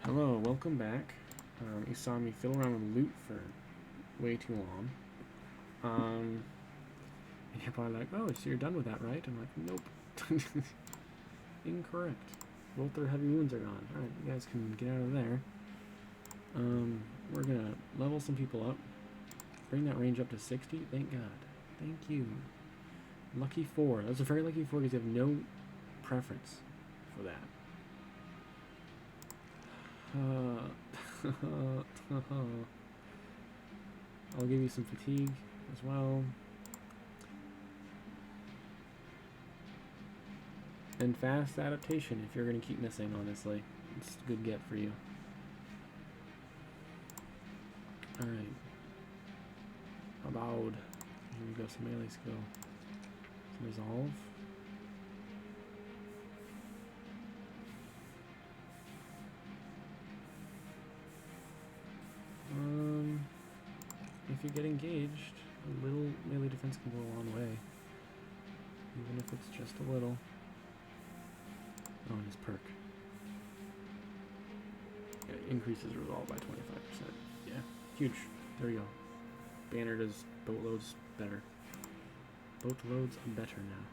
Hello, welcome back. You saw me fiddle around with loot for way too long. And you're probably like, oh, so you're done with that, right? I'm like, nope. Incorrect. Both their heavy wounds are gone. Alright, you guys can get out of there. We're gonna level some people up. Bring that range up to 60. Thank God. Thank you. Lucky 4. That's a very lucky 4 because you have no preference for that. I'll give you some fatigue as well. And fast adaptation if you're going to keep missing, honestly. It's a good get for you. Alright. About. Here we go, some melee skill. Some resolve. If you get engaged, a little melee defense can go a long way. Even if it's just a little. Oh, and his perk. Yeah, increases resolve by 25%. Yeah, huge. There we go. Banner does boatloads better. Boatloads better now.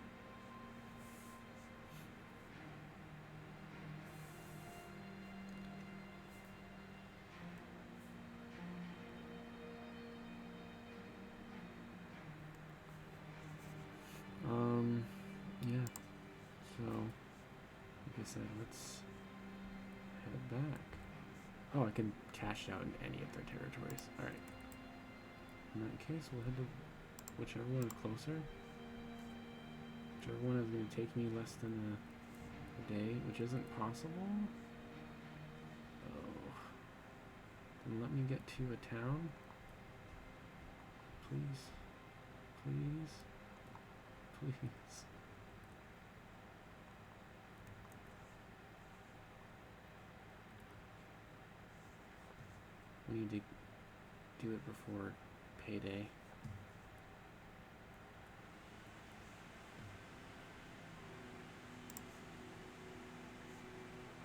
Yeah. So, like I said, let's head back. Oh, I can cash out in any of their territories. Alright. In that case, we'll head to whichever one is closer. Whichever one is going to take me less than a day, which isn't possible. Oh. Then let me get to a town. Please. Please. Please. We need to do it before payday.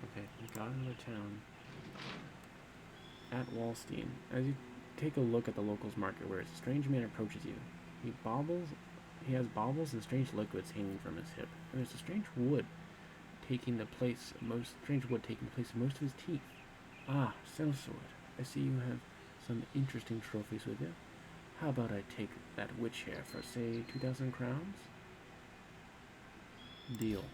Okay, we got another town. At Wallstein. As you take a look at the locals market where a strange man approaches you. He has baubles and strange liquids hanging from his hip. And there's a strange wood taking the place of most of his teeth. Ah, sellsword. I see you have some interesting trophies with you. How about I take that witch hair for, say, 2,000 crowns? Deal.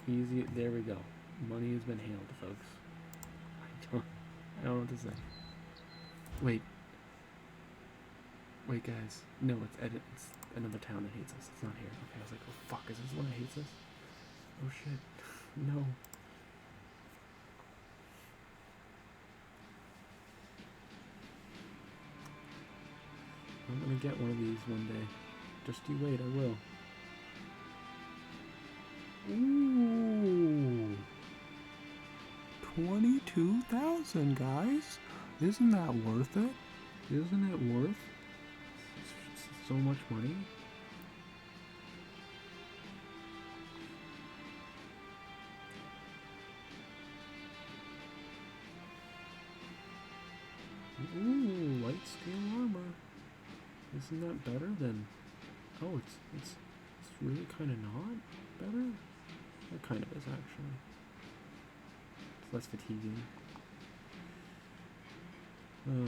Easy. There we go. Money has been hailed, folks. I don't know what to say. Wait. Wait, guys. No, it's another town that hates us. It's not here. Okay, I was like, oh, fuck. Is this one that hates us? Oh, shit. No. I'm gonna get one of these one day. Just you wait, I will. Ooh. 22,000, guys. Isn't that worth it? Isn't it worth so much money? Ooh, light scale armor. Isn't that better than... Oh, it's really kind of not better? It kind of is, actually. It's less fatiguing. Oh.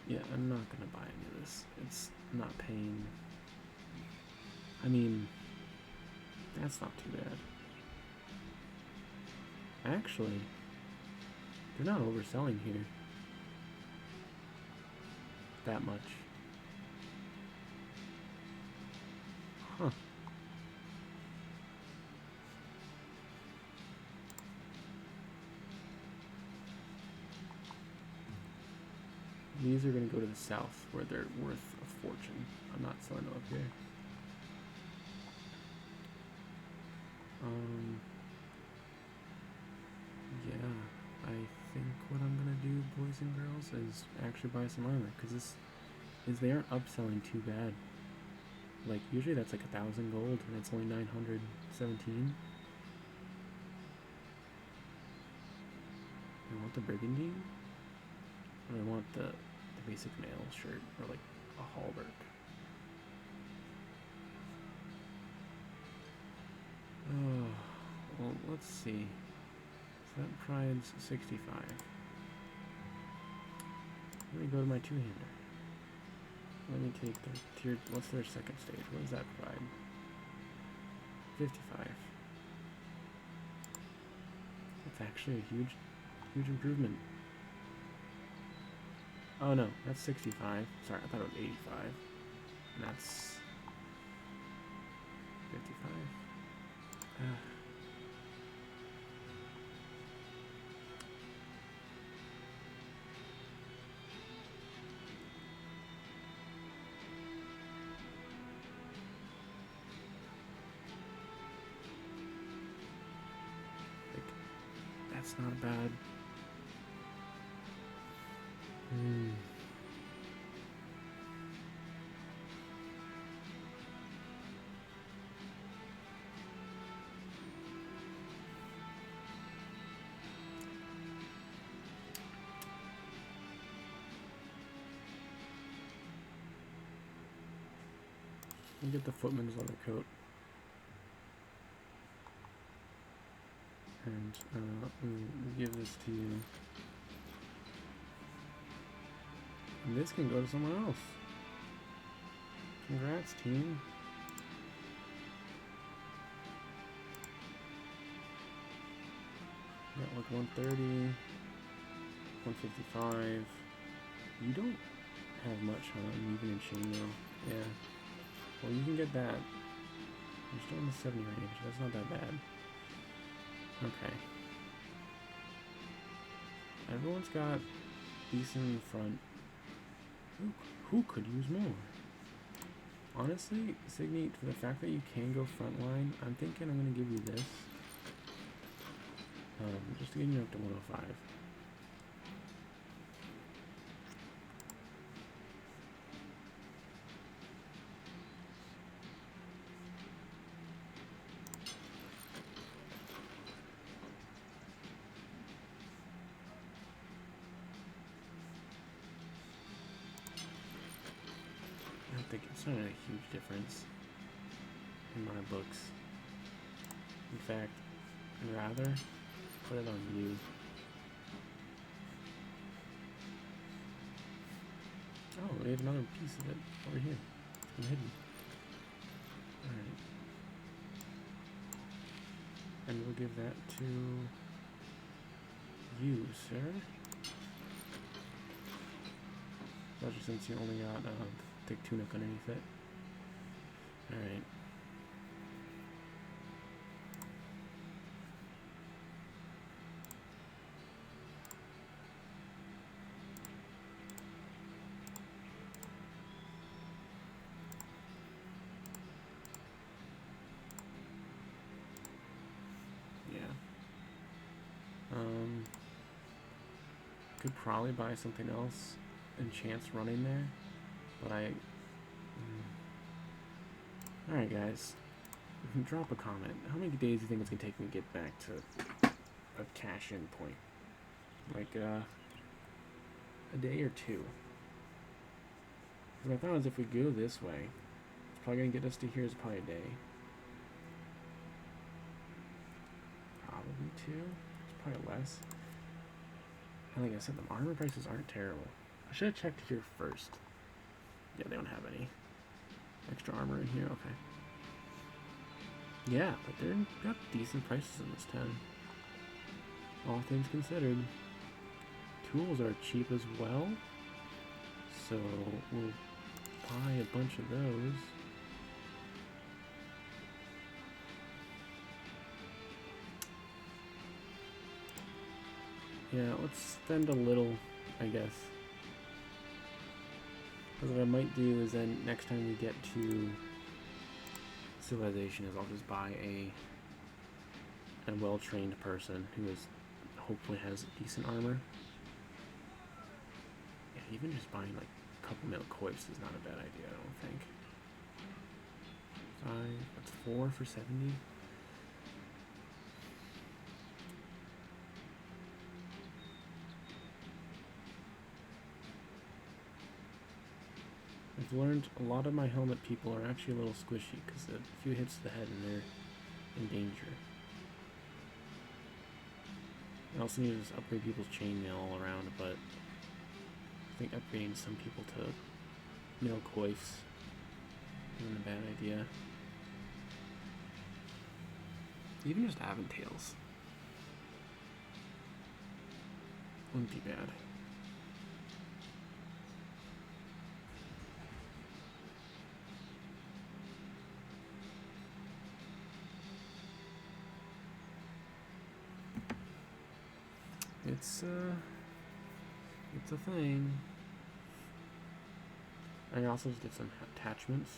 Yeah, I'm not gonna buy any of this. It's not paying. I mean, that's not too bad. Actually, they're not overselling here. That much. Huh. These are going to go to the south where they're worth a fortune. I'm not selling them up here. Yeah, I think boys and girls, is actually buy some armor, because they aren't upselling too bad. Like, usually that's like 1,000 gold, and it's only 917. I want the burgundy, or I want the basic mail shirt, or like a hauberk. Oh, well, let's see. So that pride's 65. Let me go to my two-hander. Let me take their tier. What's their second stage? What does that pride? 55. That's actually a huge improvement. Oh no, that's 65. Sorry, I thought it was 85. And that's 55. That's not bad. Let me get the footman's leather coat. And we'll give this to you. And this can go to someone else. Congrats, team. Got like 130, 155. You don't have much on, even in chainmail. Yeah. Well, you can get that. You're still in the 70 range. That's not that bad. Okay. Everyone's got decent in the front. Who could use more? Honestly, Signate, for the fact that you can go frontline, I'm thinking I'm going to give you this. Just to get you up to 105. I don't think it's not a huge difference in my books. In fact, I'd rather put it on you. Oh, we have another piece of it over here. It's been hidden. Alright. And we'll give that to you, sir. Especially since you only got thick tunic underneath it. Alright. Could probably buy something else and chance running there, but Alright guys, drop a comment. How many days do you think it's going to take me to get back to a cash-in point? Like, a day or two? What I thought is if we go this way, it's probably going to get us to here is probably a day. Probably two? It's probably less. And like I said, the armor prices aren't terrible. I should have checked here first. Yeah, they don't have any extra armor in here. Okay. Yeah, but they've got decent prices in this 10. All things considered. Tools are cheap as well. So we'll buy a bunch of those. Yeah, let's spend a little, I guess. Because what I might do is then next time we get to civilization is I'll just buy a well-trained person who hopefully has decent armor. even just buying like a couple milk coifs is not a bad idea, I don't think. 5, that's 4 for 70. I've learned a lot of my helmet people are actually a little squishy because a few hits to the head and they're in danger. I also need to just upgrade people's chainmail all around, but I think upgrading some people to middle coifs isn't a bad idea. Even just Aventails wouldn't be bad. It's a thing. I also just get some attachments.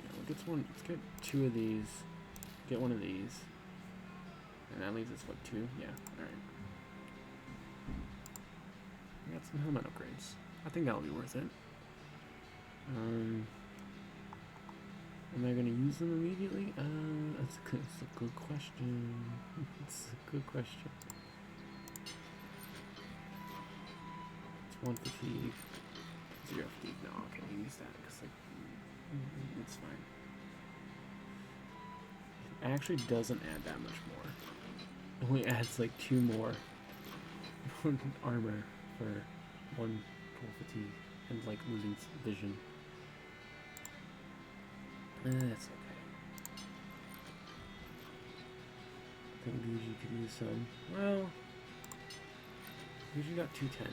Yeah, let's get 2 of these. Get 1 of these. And that leaves us, what, 2? Yeah, alright. We got some helmet upgrades. I think that'll be worth it. Am I going to use them immediately? That's a good question. It's a good question. It's 1 fatigue. 0 fatigue. No, okay, we use that because it's fine. It actually doesn't add that much more. It only adds like 2 more armor for 1 full fatigue and like losing vision. That's okay. I think Gucci could use some. Well, Gucci got 210.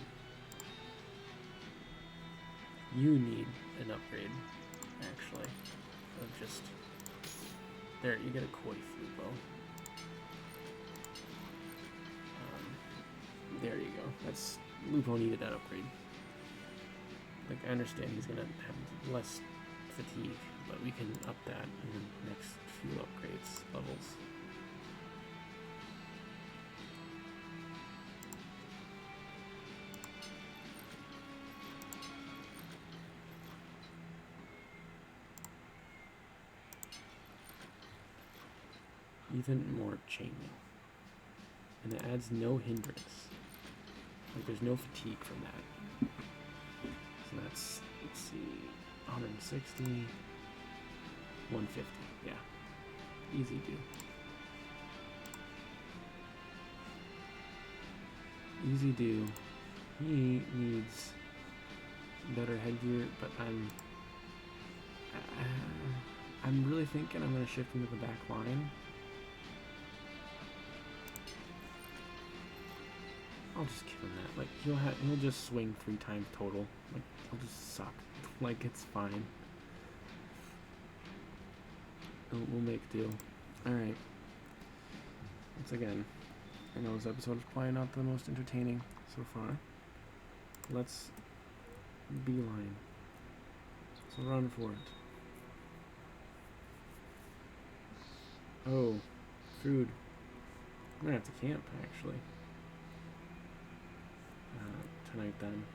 You need an upgrade, actually. Of just... There, you get a Koi Fubo. There you go. That's... Lupo needed that upgrade. Like, I understand he's gonna have less fatigue, but we can up that in the next few upgrades levels. Even more chainmail. And it adds no hindrance. Like, there's no fatigue from that. So that's, let's see, 160, 150, yeah. Easy do. Easy do. He needs better headgear, but I'm really thinking I'm going to shift him to the back line. I'll just give him that. Like, he'll just swing 3 times total. Like, he'll just suck. Like, it's fine. We'll make do. Alright. Once again, I know this episode is probably not the most entertaining so far. Let's beeline. So run for it. Oh, food. I'm gonna have to camp, actually. Tonight then.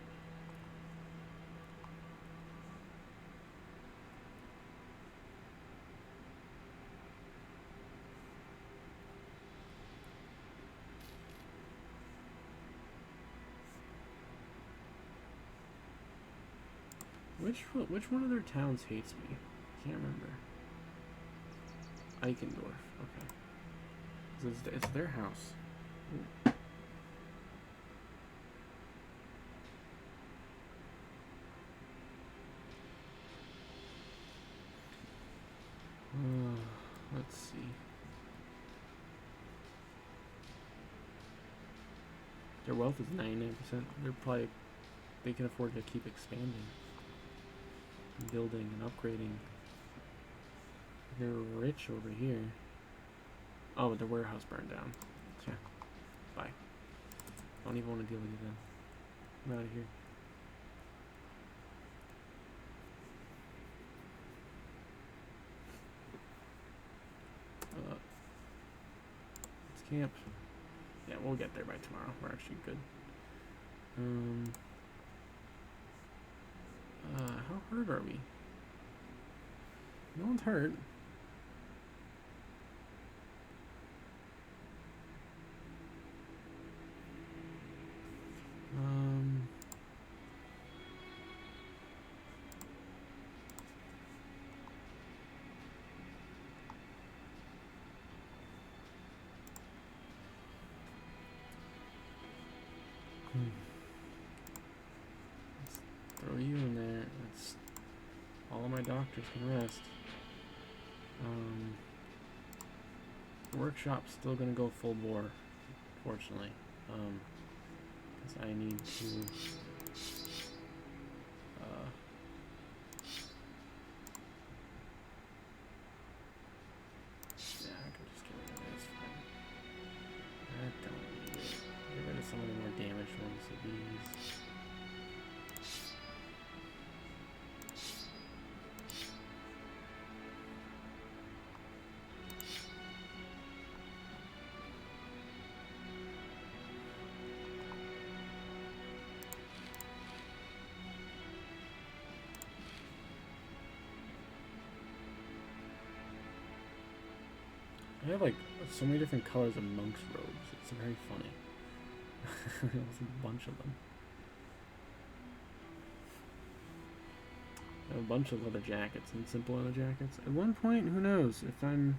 Which one of their towns hates me? Can't remember. Eichendorf. Okay. It's their house. Ooh. Let's see. Their wealth is 99%. They can afford to keep expanding, and building, and upgrading. They're rich over here. Oh, but their warehouse burned down. Yeah. Bye. I don't even want to deal with you then. I'm out of here. Let's camp. Yeah, we'll get there by tomorrow. We're actually good. How hurt are we? No one's hurt. Let's throw you in there. That's all of my doctors can rest. The workshop's still gonna go full bore, fortunately, because I need to. Yeah, I can just get rid of this. Fine. I don't need it. Get rid of some of the more damaged ones of these. I have like so many different colors of monk's robes. It's very funny. There's a bunch of them. I have a bunch of leather jackets and simple leather jackets. At one point, who knows, if I'm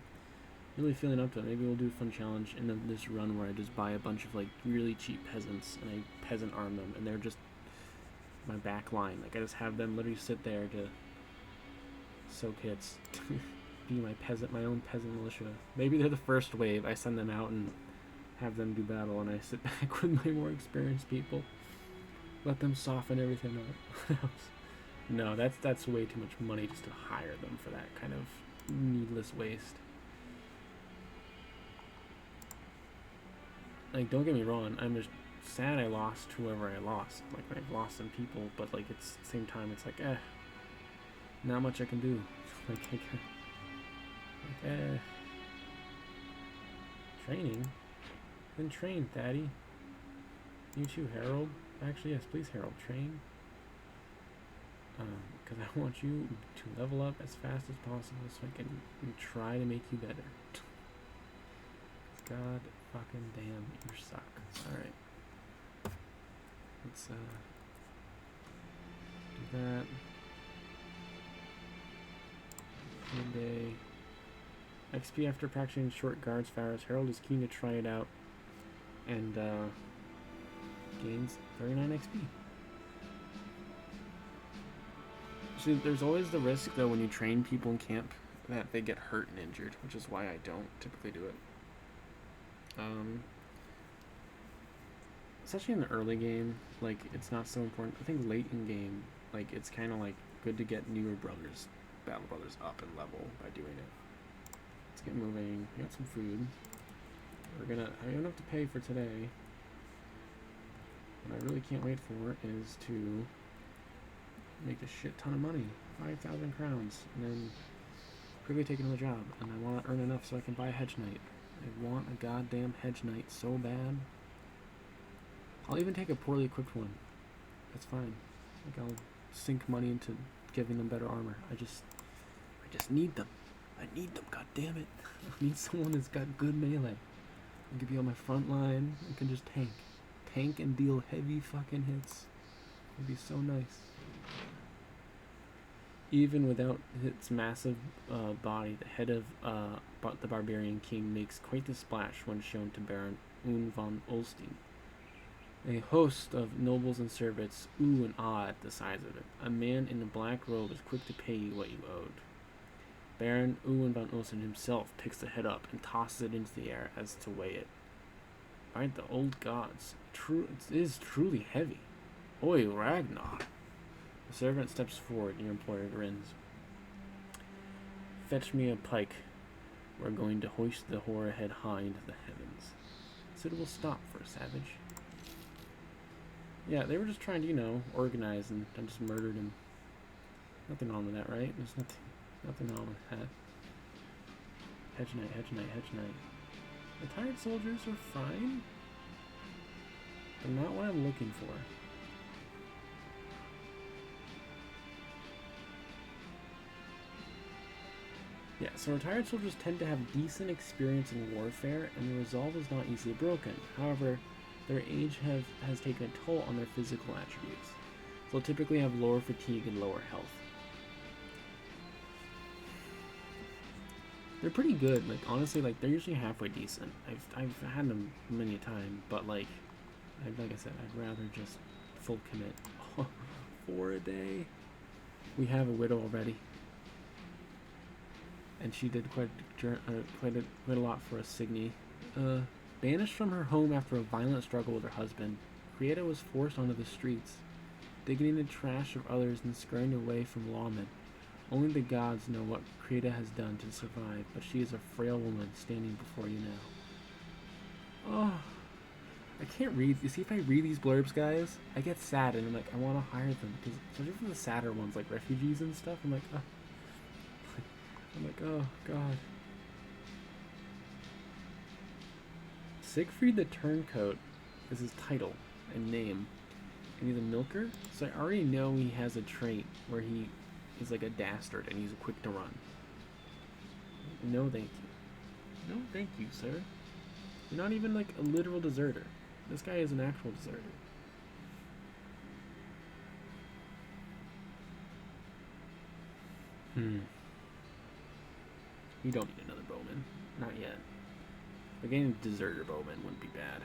really feeling up to it, maybe we'll do a fun challenge in this run where I just buy a bunch of like really cheap peasants and I peasant arm them, and they're just my back line. Like I just have them literally sit there to soak hits. Be my own peasant militia. Maybe they're the first wave. I send them out and have them do battle, and I sit back with my more experienced people. Let them soften everything up. No, that's way too much money just to hire them for that kind of needless waste. Like, don't get me wrong, I'm just sad I lost whoever I lost. Like, I've lost some people, but like it's at the same time, it's like, not much I can do. Like, training? Then train, Thaddy. You too, Harold. Actually, yes, please, Harold, train. Because I want you to level up as fast as possible so I can try to make you better. God fucking damn, you suck. Alright. Let's, do that. Midday. XP after practicing short guards fires. Harold is keen to try it out and gains 39 XP. See, there's always the risk though when you train people in camp that they get hurt and injured, which is why I don't typically do it. Especially in the early game, like it's not so important. I think late in game, like it's kind of like good to get newer brothers, battle brothers up in level by doing it. Let's get moving. We got some food. I don't have to pay for today. What I really can't wait for is to make a shit ton of money. 5,000 crowns. And then quickly take another job. And I want to earn enough so I can buy a hedge knight. I want a goddamn hedge knight so bad. I'll even take a poorly equipped one. That's fine. Like I'll sink money into giving them better armor. I just need them. I need them, god damn it. I need someone that's got good melee. I can be on my front line and can just tank. Tank and deal heavy fucking hits. It'd be so nice. Even without its massive body, the head of the Barbarian King makes quite the splash when shown to Baron von Ulstein. A host of nobles and servants ooh and ah at the size of it. A man in a black robe is quick to pay you what you owed. Baron Owen von Ulstein himself picks the head up and tosses it into the air as to weigh it. By the old gods, it is truly heavy. Oi, Ragnar. The servant steps forward and your employer grins. Fetch me a pike. We're going to hoist the horror head high into the heavens. Suitable stop for a savage. Yeah, they were just trying to, organize, and I just murdered him. Nothing wrong with that, right? There's nothing wrong with that. Hedge knight, hedge knight, hedge knight. The tired soldiers are fine. But not what I'm looking for. So retired soldiers tend to have decent experience in warfare, and their resolve is not easily broken. However, their age has taken a toll on their physical attributes. They'll typically have lower fatigue and lower health. They're pretty good. Like, honestly, like, they're usually halfway decent. I've had them many a time, but like I said, I'd rather just full commit. 4 a day. We have a widow already, and she did quite a lot for us, Signy. Banished from her home after a violent struggle with her husband, Krieta was forced onto the streets, digging in the trash of others and scurrying away from lawmen. Only the gods know what Krieta has done to survive, but she is a frail woman standing before you now. Oh, I can't read. You see, if I read these blurbs, guys, I get sad, and I'm like, I want to hire them, because especially for the sadder ones, like refugees and stuff, I'm like, oh god. Siegfried the Turncoat is his title and name, and he's a milker, so I already know he has a trait where he is like a dastard and he's quick to run. No thank you. No thank you, sir. You're not even like a literal deserter. This guy is an actual deserter. You don't need another bowman. Not yet. But getting a deserter bowman wouldn't be bad.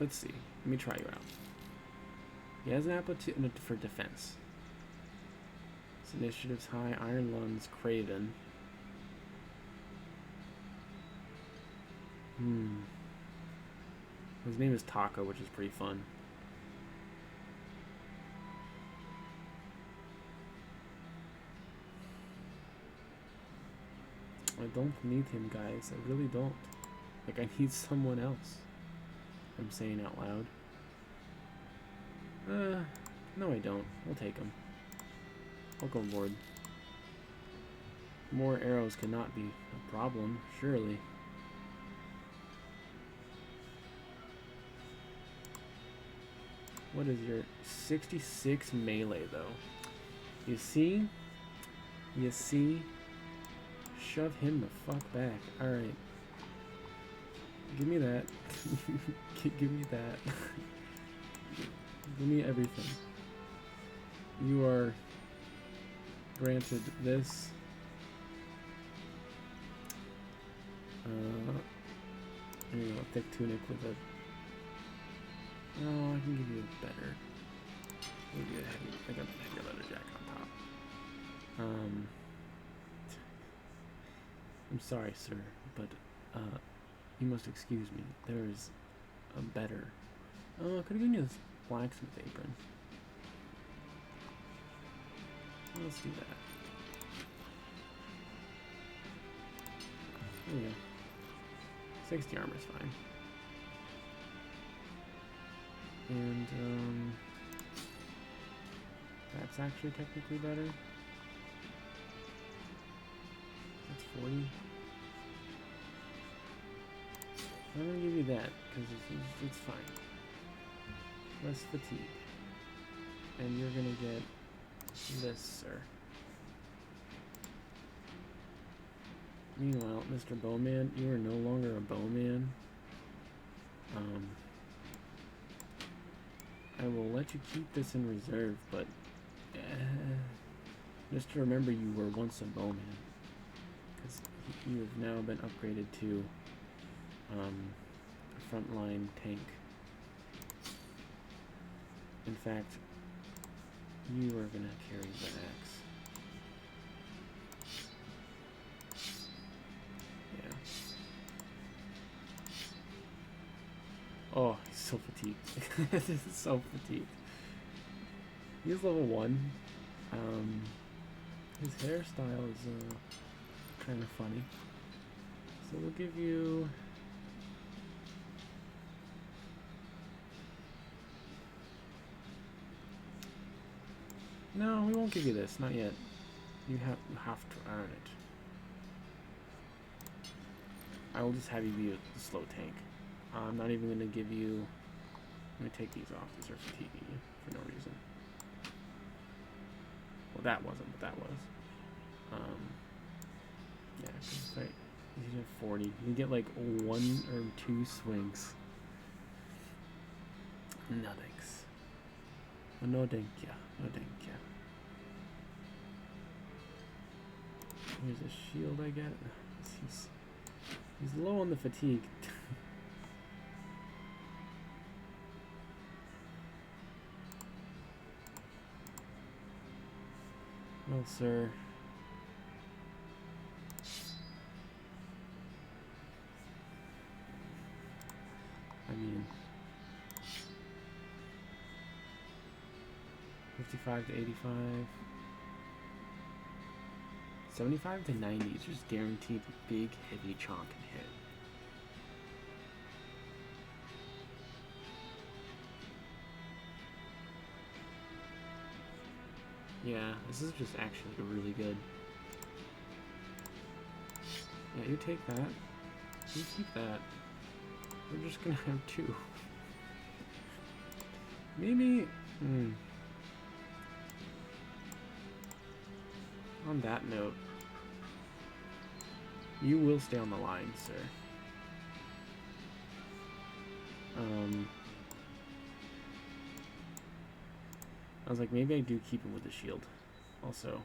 Let's see. Let me try you out. He has an aptitude for defense. His initiative's high. Iron Lungs, Craven. His name is Taco, which is pretty fun. I don't need him, guys. I really don't. Like, I need someone else. I'm saying out loud. No I don't. I'll take him. I'll go board. More arrows cannot be a problem, surely. What is your 66 melee, though? You see? You see? Shove him the fuck back. Alright. Give me that. Give me that. Give me everything. You are granted this. There you go, thick tunic with a... No, I can give you a better. Maybe a heavy, I got a heavy leather jacket on top. I'm sorry, sir, but you must excuse me. There is a better. Oh, I could have given you this blacksmith apron. Let's do that. There we go. 60 armor is fine. And that's actually technically better. That's 40. I'm gonna give you that because it's fine. Less fatigue, and you're gonna get this, sir. Meanwhile, Mr. Bowman, you are no longer a bowman. I will let you keep this in reserve, but just to remember you were once a bowman, because you have now been upgraded to a frontline tank. In fact, you are gonna carry the axe. Yeah. Oh, he's so fatigued. This is so fatigued. He's level 1. His hairstyle is kind of funny. So we'll give you... No, we won't give you this. Not yet. You have to earn it. I will just have you be a slow tank. I'm not even going to give you... I'm going to take these off. These are fatiguing you for no reason. Well, that wasn't, but that was. Yeah, because if you have 40, you can get like 1 or 2 swings. No thanks. No thank ya. No thank ya. Here's a shield I get. He's low on the fatigue. Well, sir. I mean, 55 to 85. 75 to 90 is just guaranteed big, heavy chonk and hit. Yeah, this is just actually really good. Yeah, you take that. You keep that. We're just gonna have 2. Maybe... On that note, you will stay on the line, sir. I was like, maybe I do keep him with the shield. Also,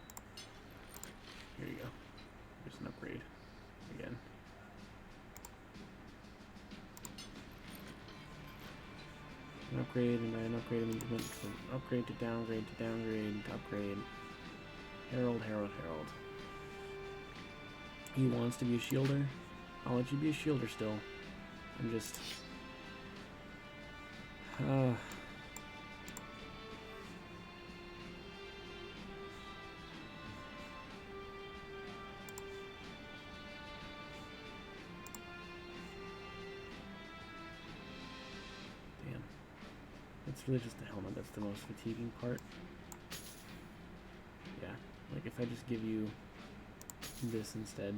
here you go. There's an upgrade again. An upgrade, and an upgrade, and went from upgrade to downgrade to downgrade to upgrade. Herald, Herald, Herald. He wants to be a shielder. I'll let you be a shielder still. I'm just... Damn. It's really just the helmet that's the most fatiguing part. Yeah, like if I just give you this instead.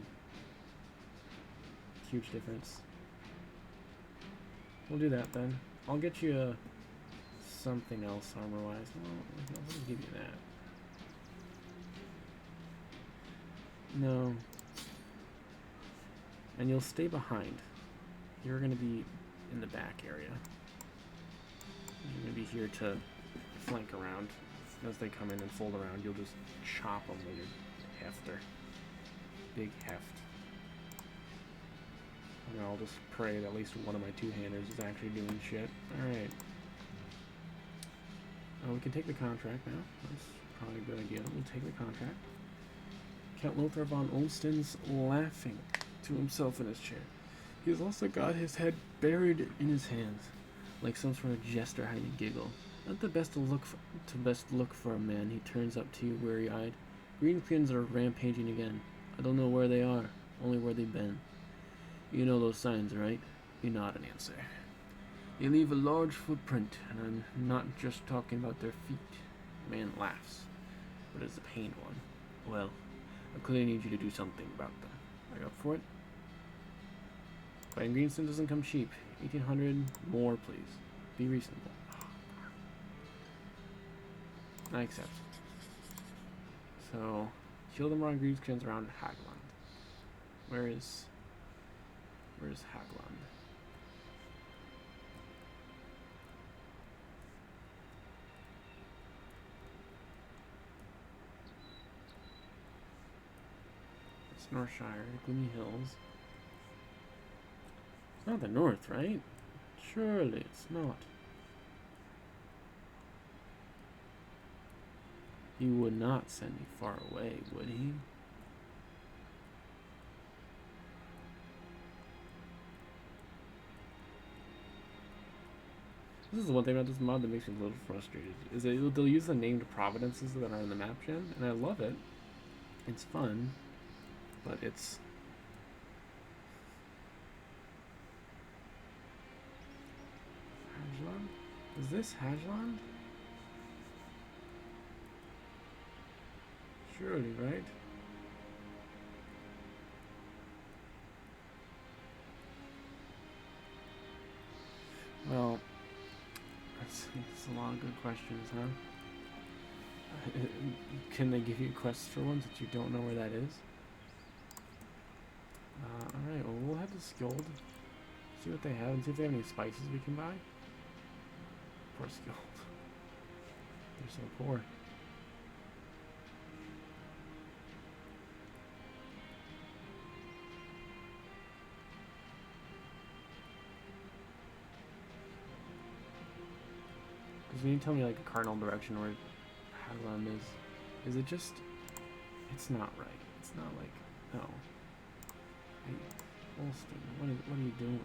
Huge difference. We'll do that then. I'll get you something else armor-wise. Well, I'll just give you that. No. And you'll stay behind. You're going to be in the back area. You're going to be here to flank around. As they come in and fold around, you'll just chop them with your hefter. Big heft. And I'll just pray that at least one of my two-handers is actually doing shit. Alright. We can take the contract now. That's probably a good idea. We'll take the contract. Count Lothar von Olsten's laughing to himself in his chair. He's also got his head buried in his hands, like some sort of jester hiding a giggle. Not the best look for a man. He turns up to you weary-eyed. Greenskins are rampaging again. I don't know where they are, only where they've been. You know those signs, right? You nod and answer. They leave a large footprint, and I'm not just talking about their feet. The man laughs, but it's a pained one. Well, I clearly need you to do something about them. Are you up for it? Buying Greenstone doesn't come cheap. 1,800 more, please. Be reasonable. I accept. So, kill them on Greenskins around Hagland. Where's Hagland? It's Northshire, Gloomy Hills. It's not the north, right? Surely it's not. He would not send me far away, would he? This is the one thing about this mod that makes me a little frustrated, is that they'll use the named providences that are in the map gen, and I love it. It's fun, but it's... Hajland? Is this Hajland? Surely, right? Well, that's a lot of good questions, huh? Can they give you quests for ones that you don't know where that is? Alright, well, we'll head to Skjold. See what they have and see if they have any spices we can buy. Poor Skjold. They're so poor. Because when you tell me like a cardinal direction where Haglund is it just... It's not right. It's not like... No. Hey, Holstein, what are you doing?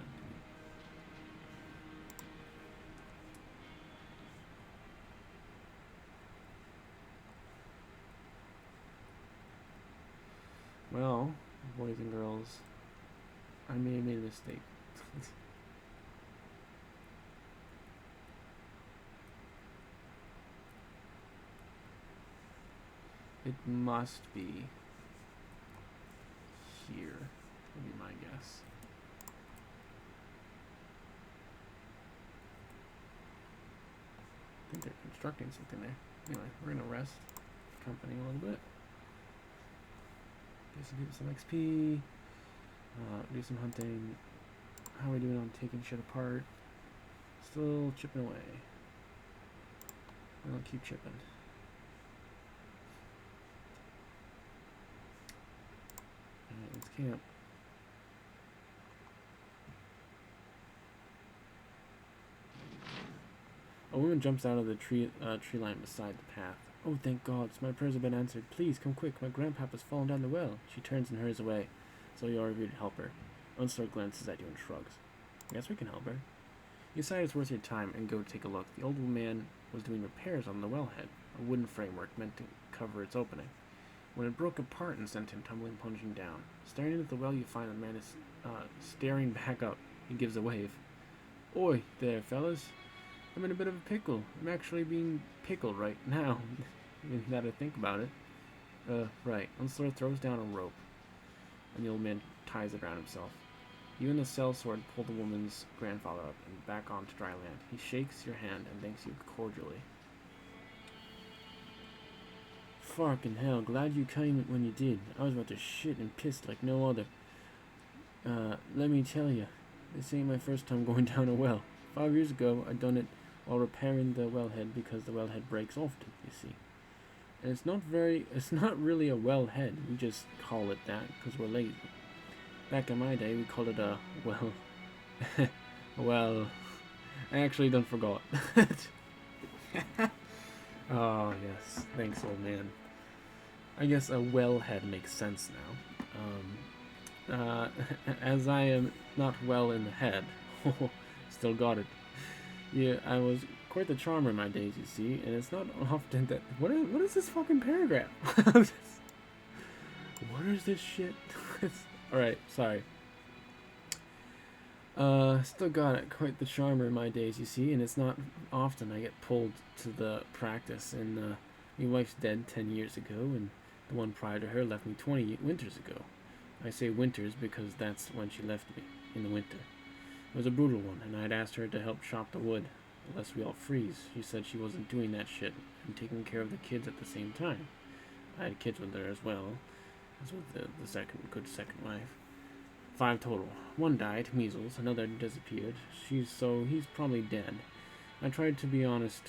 Well, boys and girls, I may have made a mistake. It must be here, would be my guess. I think they're constructing something there. Anyway, we're gonna rest the company a little bit. Get some people some XP. Do some hunting. How are we doing on taking shit apart? Still chipping away. I'll keep chipping. Alright, let's camp. A woman jumps out of the tree line beside the path. Oh, thank God, my prayers have been answered. Please, come quick, my grandpapa's fallen down the well. She turns and hurries away, so you are agreed to help her. Unsler glances at you and shrugs. I guess we can help her. You decide it's worth your time and go take a look. The old man was doing repairs on the wellhead, a wooden framework meant to cover its opening, when it broke apart and sent him tumbling, plunging down. Staring into the well, you find the man is staring back up. He gives a wave. Oi there, fellas. I'm in a bit of a pickle. I'm actually being pickled right now. Now that I think about it. Right. Unsler throws down a rope, and the old man ties it around himself. You and the sellsword pull the woman's grandfather up and back onto dry land. He shakes your hand and thanks you cordially. Fucking hell, glad you came when you did. I was about to shit and piss like no other. Let me tell you, this ain't my first time going down a well. 5 years ago, I done it while repairing the wellhead because the wellhead breaks often, you see. And it's not really a wellhead, we just call it that because we're lazy. Back in my day, we called it a, well, well, I actually done forgot. Oh, yes, thanks, old man. I guess a wellhead makes sense now. As I am not well in the head, still got it. Yeah, I was quite the charmer in my days, you see, and it's not often that... What is this fucking paragraph? What is this shit? Alright, sorry. Still got it, quite the charmer in my days, you see, and it's not often I get pulled to the practice, and my wife's dead 10 years ago, and the one prior to her left me 20 winters ago. I say winters because that's when she left me, in the winter. It was a brutal one, and I had asked her to help chop the wood, lest we all freeze. She said she wasn't doing that shit, and taking care of the kids at the same time. I had kids with her as well, as with the second wife. 5 total. One died, measles, another disappeared. He's probably dead. I tried to be honest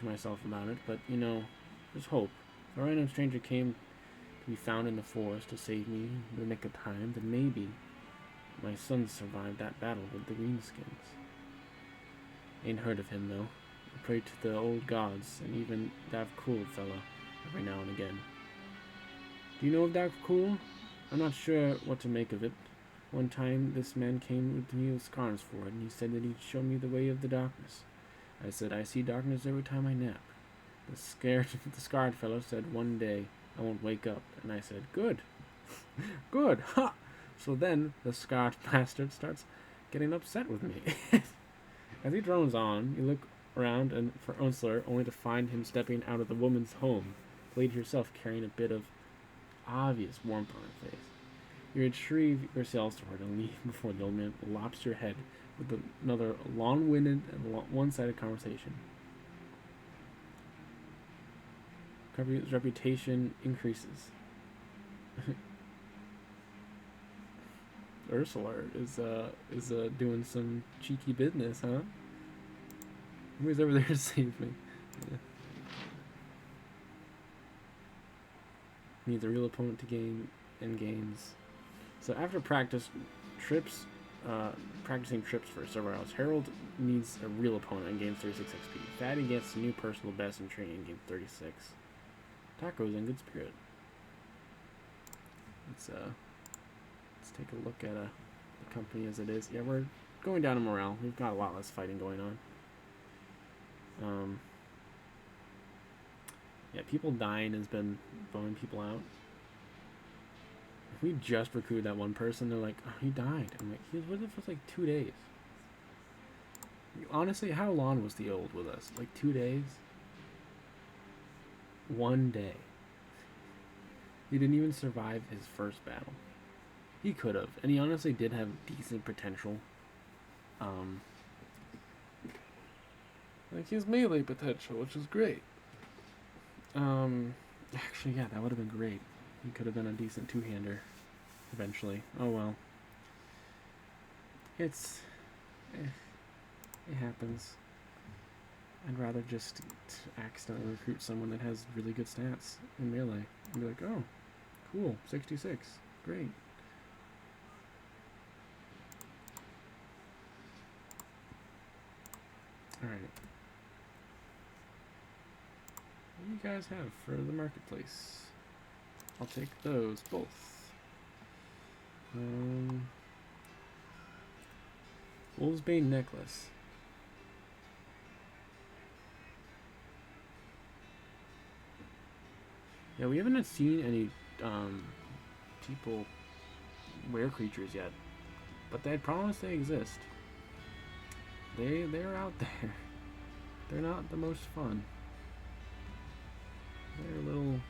to myself about it, but, you know, there's hope. If a random stranger came to be found in the forest to save me in the nick of time, then maybe my son survived that battle with the greenskins. Ain't heard of him, though. I pray to the old gods, and even that cool fella, every now and again. Do you know of that cool? I'm not sure what to make of it. One time, this man came with me with Skarnsford, and he said that he'd show me the way of the darkness. I said, I see darkness every time I nap. The scarred fellow said, one day I won't wake up, and I said, good. Good, ha! So then, the scarred bastard starts getting upset with me. As he drones on, you look around and for Unsler, only to find him stepping out of the woman's home, the lady herself carrying a bit of obvious warmth on her face. You retrieve your sellsword and leave before the old man lops your head with another long-winded and one-sided conversation. His reputation increases. Ursula is doing some cheeky business, huh? Who's over there to save me? Yeah. Needs a real opponent to gain in games. So after trips, practicing trips for several hours, Harold needs a real opponent and gains 36 XP. Fatty gets a new personal best in training and gains 36. Taco's in good spirit. Let's take a look at the company as it is. Yeah, we're going down in morale. We've got a lot less fighting going on. Yeah, people dying has been bumming people out. If we just recruited that one person, they're like, oh, he died. I'm like, he was with us for like 2 days. Honestly, how long was the old with us? Like 2 days? 1 day. He didn't even survive his first battle. He could have, and he honestly did have decent potential. Like his melee potential, which was great. Actually, yeah, that would have been great. He could have been a decent two-hander eventually. Oh well. It happens. I'd rather just accidentally recruit someone that has really good stats in melee and be like, oh, cool, 66, great. Alright. What do you guys have for the marketplace? I'll take those, both. Wolfsbane necklace. Yeah, we haven't seen any people wear creatures yet, but they promise they exist. They're out there. They're not the most fun. They're a little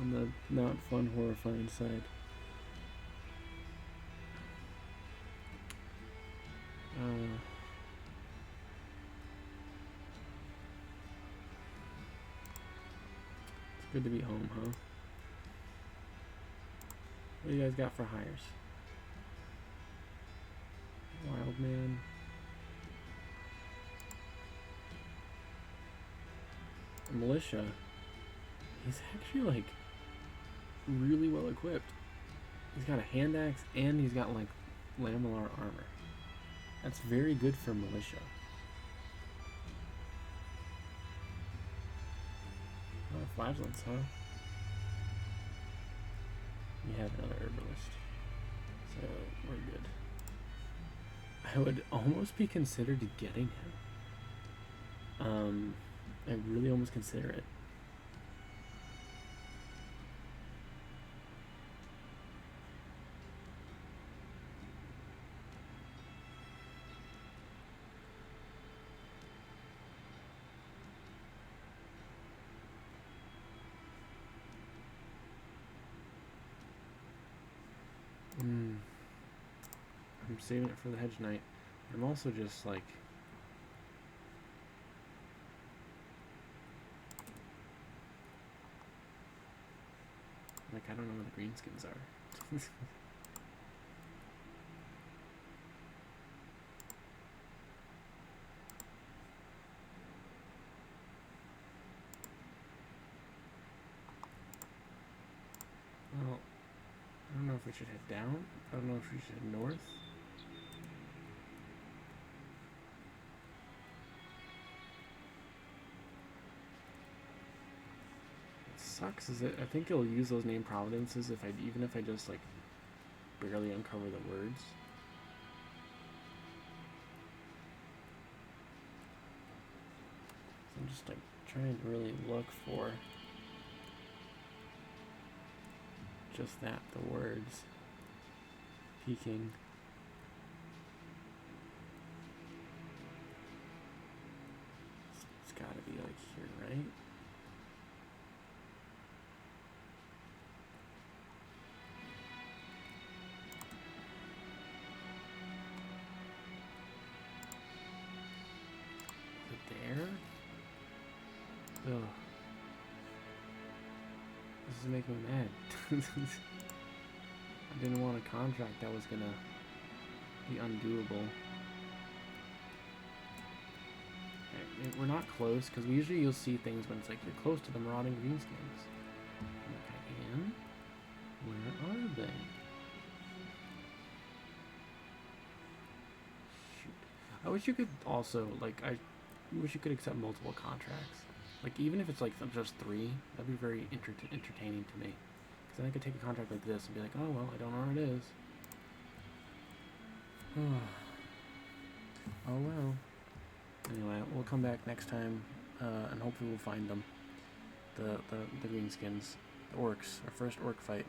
on the not fun, horrifying side. It's good to be home, huh? What do you guys got for hires? Wild man. A militia. He's actually like really well equipped. He's got a hand axe and he's got like lamellar armor. That's very good for militia. Oh, flagellants, huh? We have another herbalist, so we're good. I would almost be considered getting him. I really almost consider it. I'm saving it for the hedge knight. I'm also just like I don't know what the greenskins are. It Well, I don't know if we should head down. I don't know if we should head north. What sucks is that I think it'll use those name providences even if I just like barely uncover the words. So I'm just like trying to really look for just that, the words. Peeking. It's gotta be like here, right? Is it there? Ugh. This is making me mad. I didn't want a contract that was gonna be undoable. We're not close, because usually you'll see things when it's like you're close to the marauding greenskins. Okay, and where are they? Shoot. I wish you could also, like, I wish you could accept multiple contracts. Like, even if it's like just 3, that'd be very entertaining to me. Because then I could take a contract like this and be like, oh, well, I don't know where it is. Oh, well. Anyway, we'll come back next time, and hopefully we'll find them. The greenskins. The orcs. Our first orc fight.